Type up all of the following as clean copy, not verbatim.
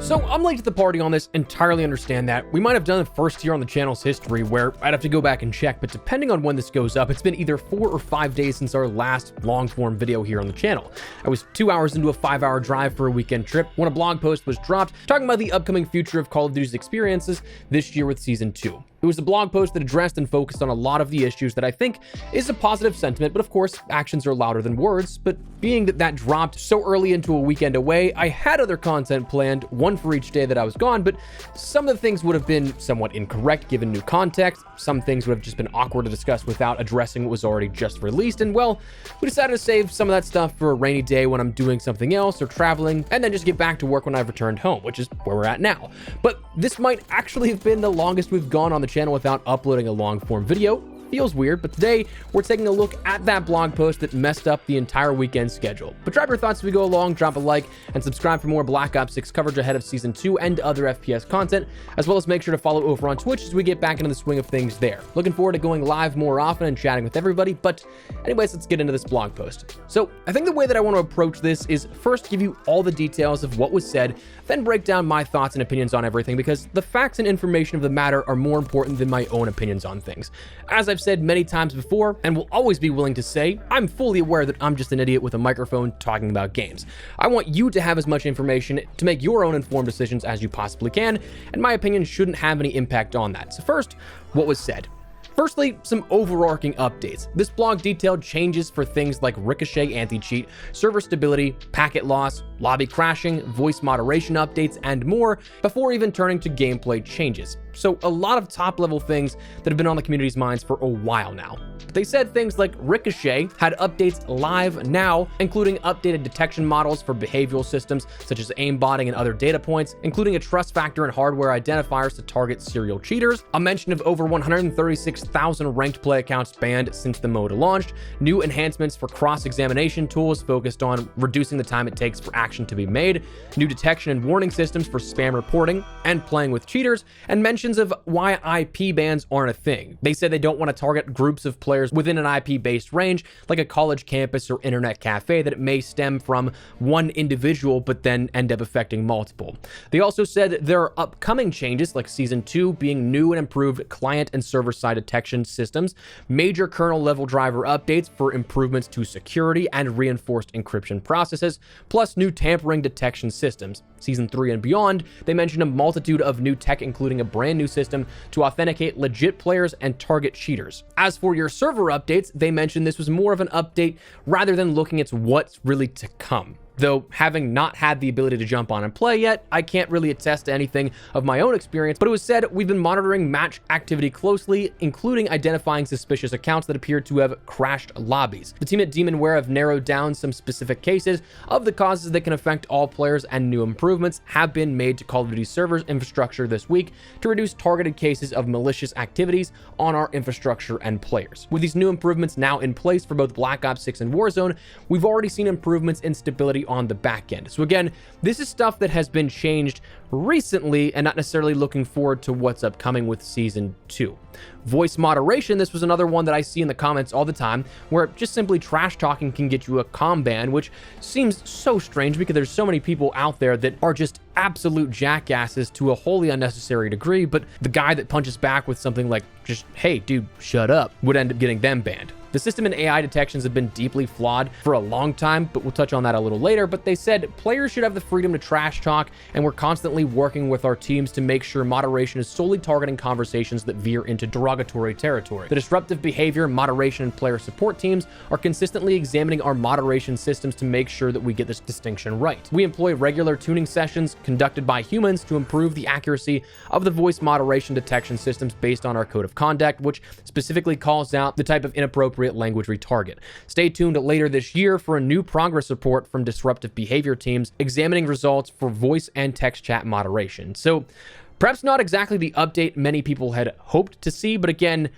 So I'm late to the party on this, entirely understand that. We might have done the first year on the channel's history where I'd have to go back and check, but depending on when this goes up, it's been either 4 or 5 days since our last long-form video here on the channel. I was 2 hours into a 5-hour drive for a weekend trip when a blog post was dropped talking about the upcoming future of Call of Duty's experiences this year with Season 2. It was a blog post that addressed and focused on a lot of the issues that I think is a positive sentiment, but of course, actions are louder than words. But being that that dropped so early into a weekend away, I had other content planned, one for each day that I was gone, but some of the things would have been somewhat incorrect given new context. Some things would have just been awkward to discuss without addressing what was already just released. And well, we decided to save some of that stuff for a rainy day when I'm doing something else or traveling, and then just get back to work when I've returned home, which is where we're at now. But this might actually have been the longest we've gone on the channel without uploading a long form video. Feels weird, but today we're taking a look at that blog post that messed up the entire weekend schedule. But drop your thoughts as we go along, drop a like, and subscribe for more Black Ops 6 coverage ahead of Season 2 and other FPS content, as well as make sure to follow over on Twitch as we get back into the swing of things there. Looking forward to going live more often and chatting with everybody, but anyways, let's get into this blog post. So I think the way that I want to approach this is first give you all the details of what was said, then break down my thoughts and opinions on everything, because the facts and information of the matter are more important than my own opinions on things. As I've said many times before, and will always be willing to say, I'm fully aware that I'm just an idiot with a microphone talking about games. I want you to have as much information to make your own informed decisions as you possibly can, and my opinion shouldn't have any impact on that. So first, what was said. Firstly, some overarching updates. This blog detailed changes for things like Ricochet anti-cheat, server stability, packet loss, lobby crashing, voice moderation updates, and more, before even turning to gameplay changes. So a lot of top-level things that have been on the community's minds for a while now. They said things like Ricochet had updates live now, including updated detection models for behavioral systems such as aimbotting and other data points, including a trust factor and hardware identifiers to target serial cheaters, a mention of over 136,000 ranked play accounts banned since the mode launched, new enhancements for cross-examination tools focused on reducing the time it takes for action to be made, new detection and warning systems for spam reporting and playing with cheaters, and mentions of why IP bans aren't a thing. They said they don't want to target groups of players within an IP-based range, like a college campus or internet cafe, that it may stem from one individual but then end up affecting multiple. They also said there are upcoming changes like Season 2 being new and improved client and server-side detection systems, major kernel level driver updates for improvements to security and reinforced encryption processes, plus new tampering detection systems. Season 3 and beyond, they mentioned a multitude of new tech, including a brand new system to authenticate legit players and target cheaters. As for your server updates, they mentioned this was more of an update rather than looking at what's really to come. Though, having not had the ability to jump on and play yet, I can't really attest to anything of my own experience, but it was said we've been monitoring match activity closely, including identifying suspicious accounts that appear to have crashed lobbies. The team at Demonware have narrowed down some specific cases of the causes that can affect all players, and new improvements have been made to Call of Duty servers infrastructure this week to reduce targeted cases of malicious activities on our infrastructure and players. With these new improvements now in place for both Black Ops 6 and Warzone, we've already seen improvements in stability on the back end. So again, this is stuff that has been changed recently and not necessarily looking forward to what's upcoming with Season 2. Voice moderation, this was another one that I see in the comments all the time, where just simply trash talking can get you a comm ban, which seems so strange because there's so many people out there that are just absolute jackasses to a wholly unnecessary degree, but the guy that punches back with something like just, hey dude, shut up, would end up getting them banned. The system and AI detections have been deeply flawed for a long time, but we'll touch on that a little later. But they said players should have the freedom to trash talk, and we're constantly working with our teams to make sure moderation is solely targeting conversations that veer into derogatory territory. The disruptive behavior, moderation, and player support teams are consistently examining our moderation systems to make sure that we get this distinction right. We employ regular tuning sessions conducted by humans to improve the accuracy of the voice moderation detection systems based on our code of conduct, which specifically calls out the type of inappropriate language we target. Stay tuned later this year for a new progress report from disruptive behavior teams examining results for voice and text chat moderation. So perhaps not exactly the update many people had hoped to see, but again,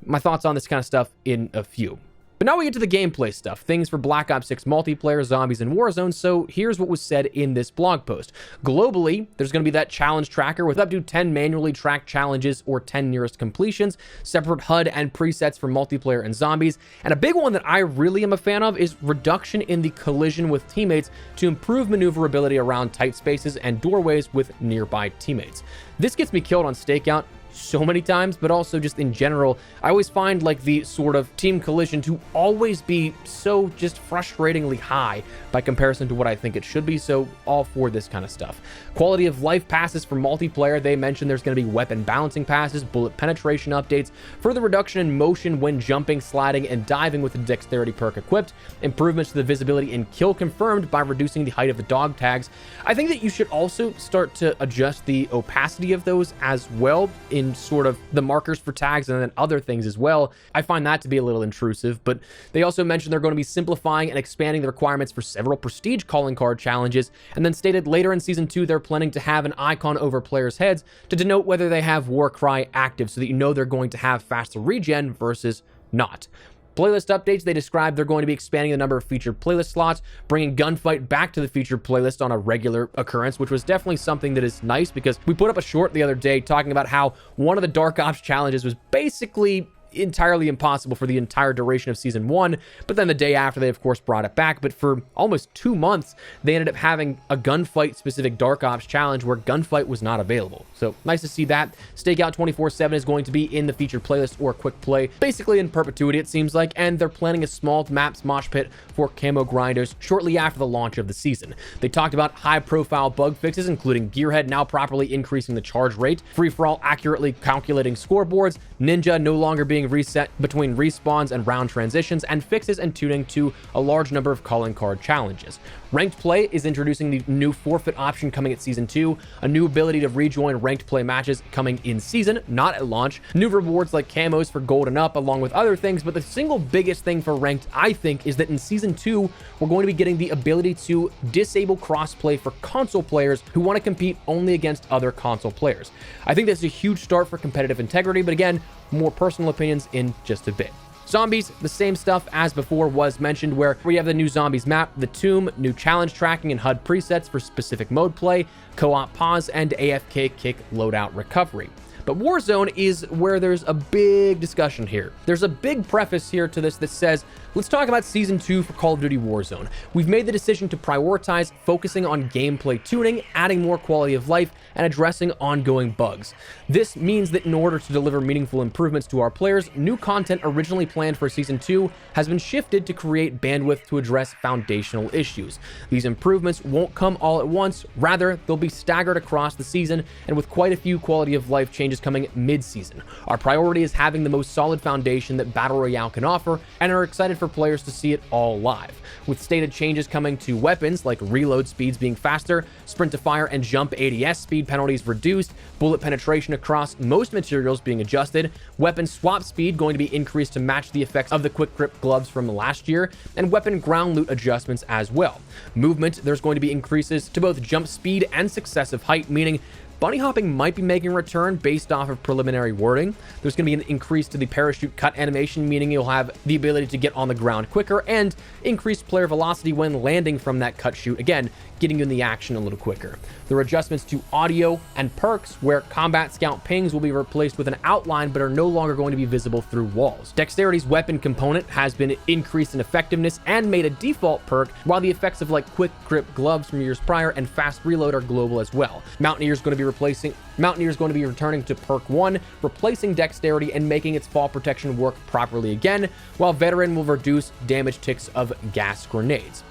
my thoughts on this kind of stuff in a few. But now we get to the gameplay stuff, things for Black Ops 6 multiplayer, zombies, and Warzone. So here's what was said in this blog post. Globally, there's going to be that challenge tracker with up to 10 manually tracked challenges or 10 nearest completions, separate HUD and presets for multiplayer and zombies. And a big one that I really am a fan of is reduction in the collision with teammates to improve maneuverability around tight spaces and doorways with nearby teammates. This gets me killed on Stakeout so many times, but also just in general, I always find like the sort of team collision to always be so just frustratingly high by comparison to what I think it should be. So all for this kind of stuff. Quality of life passes for multiplayer. They mentioned there's going to be weapon balancing passes, bullet penetration updates, further reduction in motion when jumping, sliding, and diving with the dexterity perk equipped, improvements to the visibility and kill confirmed by reducing the height of the dog tags. I think that you should also start to adjust the opacity of those as well in sort of the markers for tags and then other things as well. I find that to be a little intrusive, but they also mentioned they're going to be simplifying and expanding the requirements for several prestige calling card challenges, and then stated later in Season 2 they're planning to have an icon over players' heads to denote whether they have Warcry active so that you know they're going to have faster regen versus not. Playlist updates, they described they're going to be expanding the number of featured playlist slots, bringing Gunfight back to the featured playlist on a regular occurrence, which was definitely something that is nice because we put up a short the other day talking about how one of the Dark Ops challenges was basically entirely impossible for the entire duration of Season 1, but then the day after they of course brought it back. But for almost 2 months they ended up having a gunfight specific Dark Ops challenge where gunfight was not available. So nice to see that. Stakeout 24/7 is going to be in the featured playlist or quick play basically in perpetuity, it seems like, and they're planning a small maps mosh pit for camo grinders shortly after the launch of the season. They talked about high profile bug fixes including Gearhead now properly increasing the charge rate, free-for-all accurately calculating scoreboards, Ninja no longer being reset between respawns and round transitions, and fixes and tuning to a large number of calling card challenges. Ranked play is introducing the new forfeit option coming at Season 2, a new ability to rejoin ranked play matches coming in season, not at launch, new rewards like camos for gold and up, along with other things. But the single biggest thing for ranked, I think, is that in Season 2, we're going to be getting the ability to disable crossplay for console players who want to compete only against other console players. I think that's a huge start for competitive integrity, but again, more personal opinions in just a bit. Zombies, the same stuff as before was mentioned, where we have the new zombies map, the tomb, new challenge tracking and HUD presets for specific mode play, co-op pause, and AFK kick loadout recovery. But Warzone is where there's a big discussion here. There's a big preface here to this that says, let's talk about Season 2 for Call of Duty Warzone. We've made the decision to prioritize focusing on gameplay tuning, adding more quality of life, and addressing ongoing bugs. This means that in order to deliver meaningful improvements to our players, new content originally planned for Season 2 has been shifted to create bandwidth to address foundational issues. These improvements won't come all at once, rather they'll be staggered across the season and with quite a few quality of life changes coming mid-season. Our priority is having the most solid foundation that Battle Royale can offer, and are excited for players to see it all live. With stated changes coming to weapons like reload speeds being faster, sprint to fire and jump ADS speed penalties reduced, bullet penetration across most materials being adjusted, weapon swap speed going to be increased to match the effects of the quick grip gloves from last year, and weapon ground loot adjustments as well. Movement, there's going to be increases to both jump speed and successive height, meaning bunny hopping might be making a return based off of preliminary wording. There's going to be an increase to the parachute cut animation, meaning you'll have the ability to get on the ground quicker, and increased player velocity when landing from that cut shoot, again, getting you in the action a little quicker. There are adjustments to audio and perks, where combat scout pings will be replaced with an outline but are no longer going to be visible through walls. Dexterity's weapon component has been increased in effectiveness and made a default perk, while the effects of like quick grip gloves from years prior and fast reload are global as well. Mountaineer's going to be returning to perk 1, replacing dexterity and making its fall protection work properly again, while veteran will reduce damage ticks of gas grenades.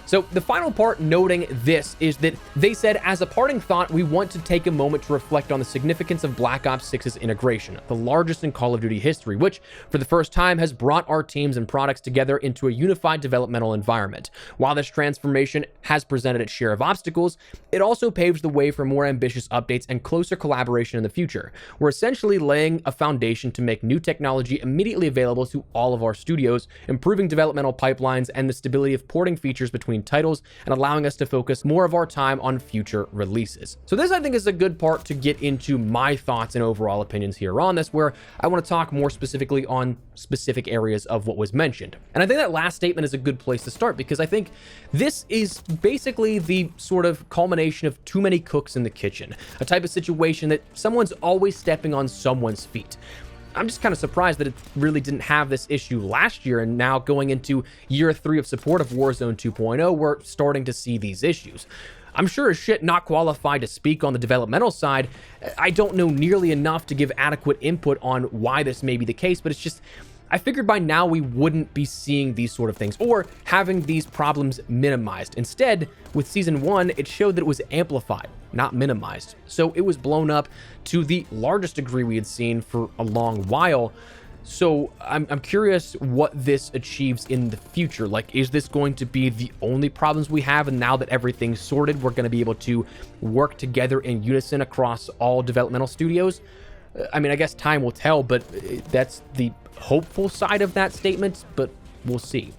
So the final part noting this is that they said, as a parting thought, we want to take a moment to reflect on the significance of Black Ops 6's integration, the largest in Call of Duty history, which for the first time has brought our teams and products together into a unified developmental environment. While this transformation has presented its share of obstacles, it also paves the way for more ambitious updates and closer collaboration in the future. We're essentially laying a foundation to make new technology immediately available to all of our studios, improving developmental pipelines and the stability of porting features between between titles and allowing us to focus more of our time on future releases. So this, I think, is a good part to get into my thoughts and overall opinions here on this, where I want to talk more specifically on specific areas of what was mentioned. And I think that last statement is a good place to start, because I think this is basically the sort of culmination of too many cooks in the kitchen, a type of situation that someone's always stepping on someone's feet. I'm just kind of surprised that it really didn't have this issue last year, and now going into year 3 of support of Warzone 2.0, we're starting to see these issues. I'm sure as shit not qualified to speak on the developmental side. I don't know nearly enough to give adequate input on why this may be the case, but it's just, I figured by now we wouldn't be seeing these sort of things or having these problems minimized. Instead, with Season 1, it showed that it was amplified, not minimized. So it was blown up to the largest degree we had seen for a long while. So I'm curious what this achieves in the future. Like, is this going to be the only problems we have, and now that everything's sorted, we're going to be able to work together in unison across all developmental studios? I mean, I guess time will tell, but that's the hopeful side of that statement, but we'll see.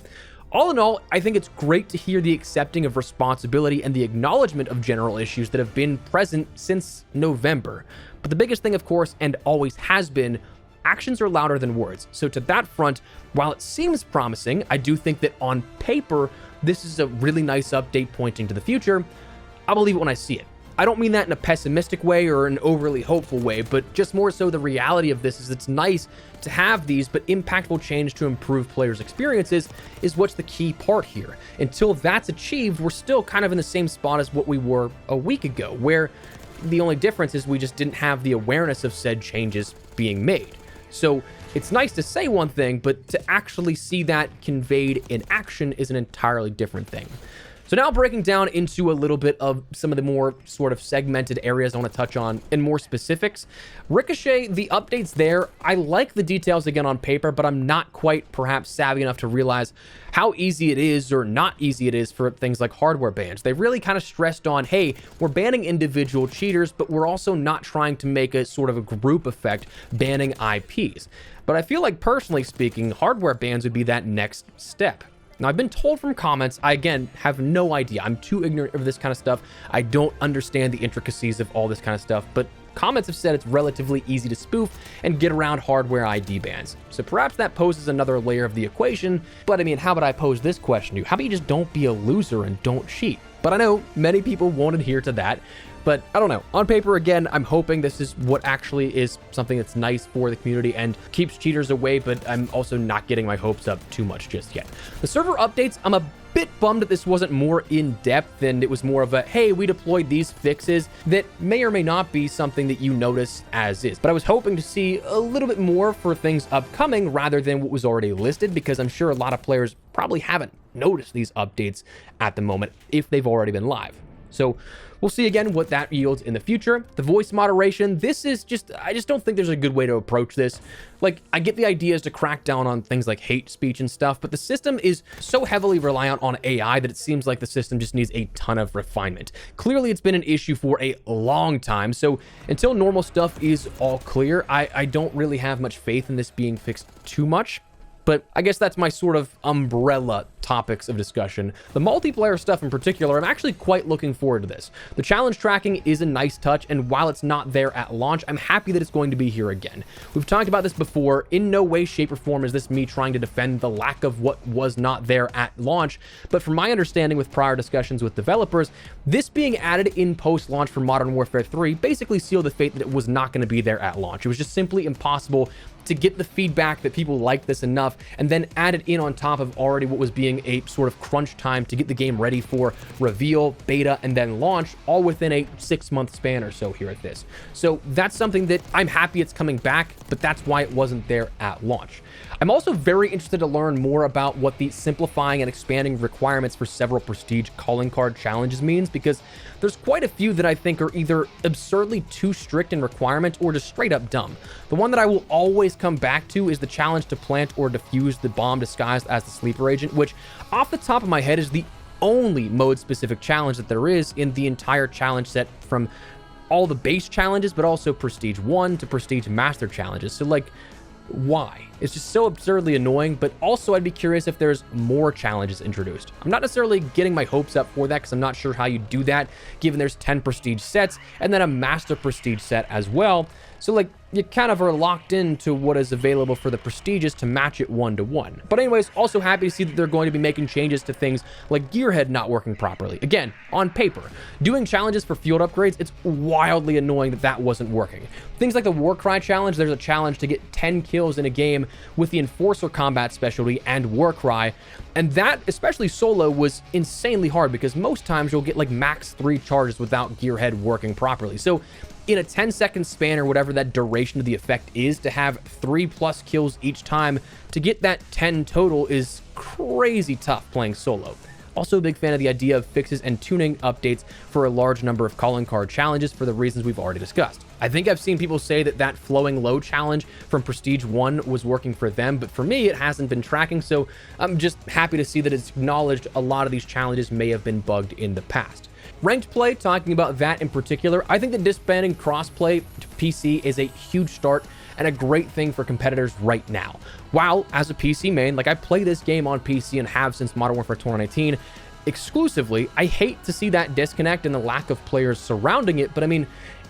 All in all, I think it's great to hear the accepting of responsibility and the acknowledgement of general issues that have been present since November. But the biggest thing, of course, and always has been, actions are louder than words. So to that front, while it seems promising, I do think that on paper, this is a really nice update pointing to the future. I'll believe it when I see it. I don't mean that in a pessimistic way or an overly hopeful way, but just more so the reality of this is it's nice to have these, but impactful change to improve players' experiences is what's the key part here. Until that's achieved, we're still kind of in the same spot as what we were a week ago, where the only difference is we just didn't have the awareness of said changes being made. So it's nice to say one thing, but to actually see that conveyed in action is an entirely different thing. So now breaking down into a little bit of some of the more sort of segmented areas I want to touch on in more specifics. Ricochet, the updates there, I like the details again on paper, but I'm not quite perhaps savvy enough to realize how easy it is or not easy it is for things like hardware bans. They really kind of stressed on, hey, we're banning individual cheaters, but we're also not trying to make a sort of a group effect banning IPs. But I feel like, personally speaking, hardware bans would be that next step. Now, I've been told from comments, I again have no idea. I'm too ignorant of this kind of stuff. I don't understand the intricacies of all this kind of stuff, but comments have said it's relatively easy to spoof and get around hardware ID bans. So perhaps that poses another layer of the equation. But I mean, how about I pose this question to you? How about you just don't be a loser and don't cheat? But I know many people won't adhere to that. But I don't know. On paper, again, I'm hoping this is what actually is something that's nice for the community and keeps cheaters away, but I'm also not getting my hopes up too much just yet. The server updates, I'm a bit bummed that this wasn't more in-depth and it was more of a, hey, we deployed these fixes that may or may not be something that you notice as is. But I was hoping to see a little bit more for things upcoming rather than what was already listed, because I'm sure a lot of players probably haven't noticed these updates at the moment if they've already been live. So we'll see again what that yields in the future. The voice moderation, this is just, I just don't think there's a good way to approach this. Like, I get the idea is to crack down on things like hate speech and stuff, but the system is so heavily reliant on AI that it seems like the system just needs a ton of refinement. Clearly, it's been an issue for a long time, so until normal stuff is all clear, I don't really have much faith in this being fixed too much. But I guess that's my sort of umbrella topics of discussion. The multiplayer stuff in particular, I'm actually quite looking forward to this. The challenge tracking is a nice touch, and while it's not there at launch, I'm happy that it's going to be here again. We've talked about this before. In no way, shape, or form is this me trying to defend the lack of what was not there at launch, but from my understanding with prior discussions with developers, this being added in post-launch for Modern Warfare 3 basically sealed the fate that it was not going to be there at launch. It was just simply impossible to get the feedback that people liked this enough and then add it in on top of already what was being a sort of crunch time to get the game ready for reveal, beta, and then launch, all within a 6-month span or so here at this. So that's something that I'm happy it's coming back, but that's why it wasn't there at launch. I'm also very interested to learn more about what the simplifying and expanding requirements for several prestige calling card challenges means, because there's quite a few that I think are either absurdly too strict in requirements or just straight up dumb. The one that I will always come back to is the challenge to plant or defuse the bomb disguised as the sleeper agent, which off the top of my head is the only mode-specific challenge that there is in the entire challenge set, from all the base challenges, but also Prestige 1 to Prestige Master challenges. So, like, Why? It's just so absurdly annoying, but also I'd be curious if there's more challenges introduced. I'm not necessarily getting my hopes up for that because I'm not sure how you do that, given there's 10 prestige sets and then a master prestige set as well. So like, you kind of are locked into what is available for the prestiges to match it 1-to-1. But anyways, also happy to see that they're going to be making changes to things like Gearhead not working properly. Again, on paper. Doing challenges for field upgrades, it's wildly annoying that that wasn't working. Things like the Warcry challenge, there's a challenge to get 10 kills in a game with the Enforcer combat specialty and Warcry. And that, especially solo, was insanely hard because most times you'll get like max 3 charges without Gearhead working properly. So in a 10-second span or whatever that duration of the effect is, to have 3+ kills each time to get that 10 total is crazy tough playing solo. Also a big fan of the idea of fixes and tuning updates for a large number of calling card challenges for the reasons we've already discussed. I think I've seen people say that that flowing low challenge from Prestige 1 was working for them, but for me, it hasn't been tracking, so I'm just happy to see that it's acknowledged a lot of these challenges may have been bugged in the past. Ranked play, talking about that in particular, I think that disbanding crossplay to PC is a huge start and a great thing for competitors right now. While, as a PC main, like I play this game on PC and have since Modern Warfare 2019 exclusively, I hate to see that disconnect and the lack of players surrounding it, but I mean,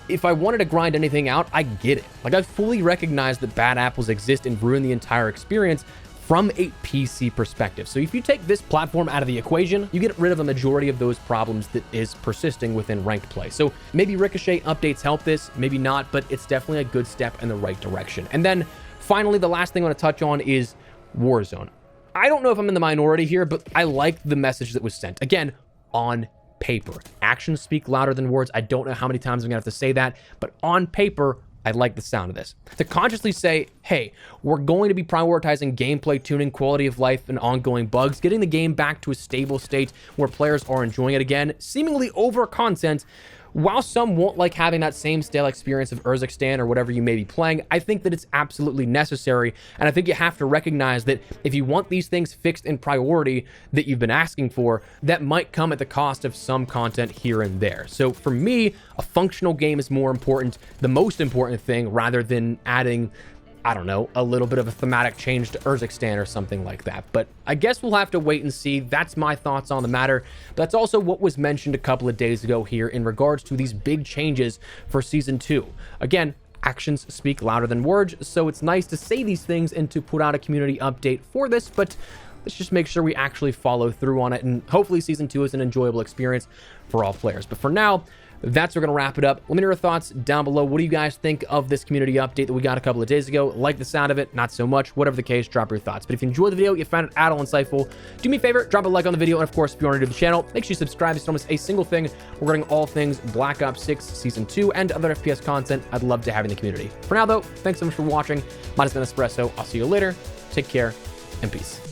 if I wanted to grind anything out, I get it. Like, I fully recognize that bad apples exist and ruin the entire experience from a PC perspective. So if you take this platform out of the equation, you get rid of a majority of those problems that is persisting within ranked play. So maybe Ricochet updates help this, maybe not, but it's definitely a good step in the right direction. And then finally, the last thing I want to touch on is Warzone. I don't know if I'm in the minority here, but I like the message that was sent. Again, on paper. Actions speak louder than words. I don't know how many times I'm gonna have to say that, but on paper, I like the sound of this. To consciously say, hey, we're going to be prioritizing gameplay tuning, quality of life, and ongoing bugs, getting the game back to a stable state where players are enjoying it again, seemingly over content. While some won't like having that same stale experience of Urzikstan or whatever you may be playing, I think that it's absolutely necessary, and I think you have to recognize that if you want these things fixed in priority that you've been asking for, that might come at the cost of some content here and there. So for me, a functional game is more important, the most important thing, rather than adding, I don't know, a little bit of a thematic change to Urzikstan or something like that. But I guess we'll have to wait and see. That's my thoughts on the matter. But that's also what was mentioned a couple of days ago here in regards to these big changes for Season 2. Again, actions speak louder than words, so it's nice to say these things and to put out a community update for this, but let's just make sure we actually follow through on it, and hopefully Season 2 is an enjoyable experience for all players. But for now, that's where we're going to wrap it up. Let me know your thoughts down below. What do you guys think of this community update that we got a couple of days ago? Like the sound of it? Not so much. Whatever the case, drop your thoughts. But if you enjoyed the video, you found it at all insightful, do me a favor, drop a like on the video. And of course, if you are new to the channel, make sure you subscribe so you don't miss a single thing regarding all things Black Ops 6 Season 2 and other FPS content I'd love to have in the community. For now, though, thanks so much for watching. Mine has been Espresso. I'll see you later. Take care and peace.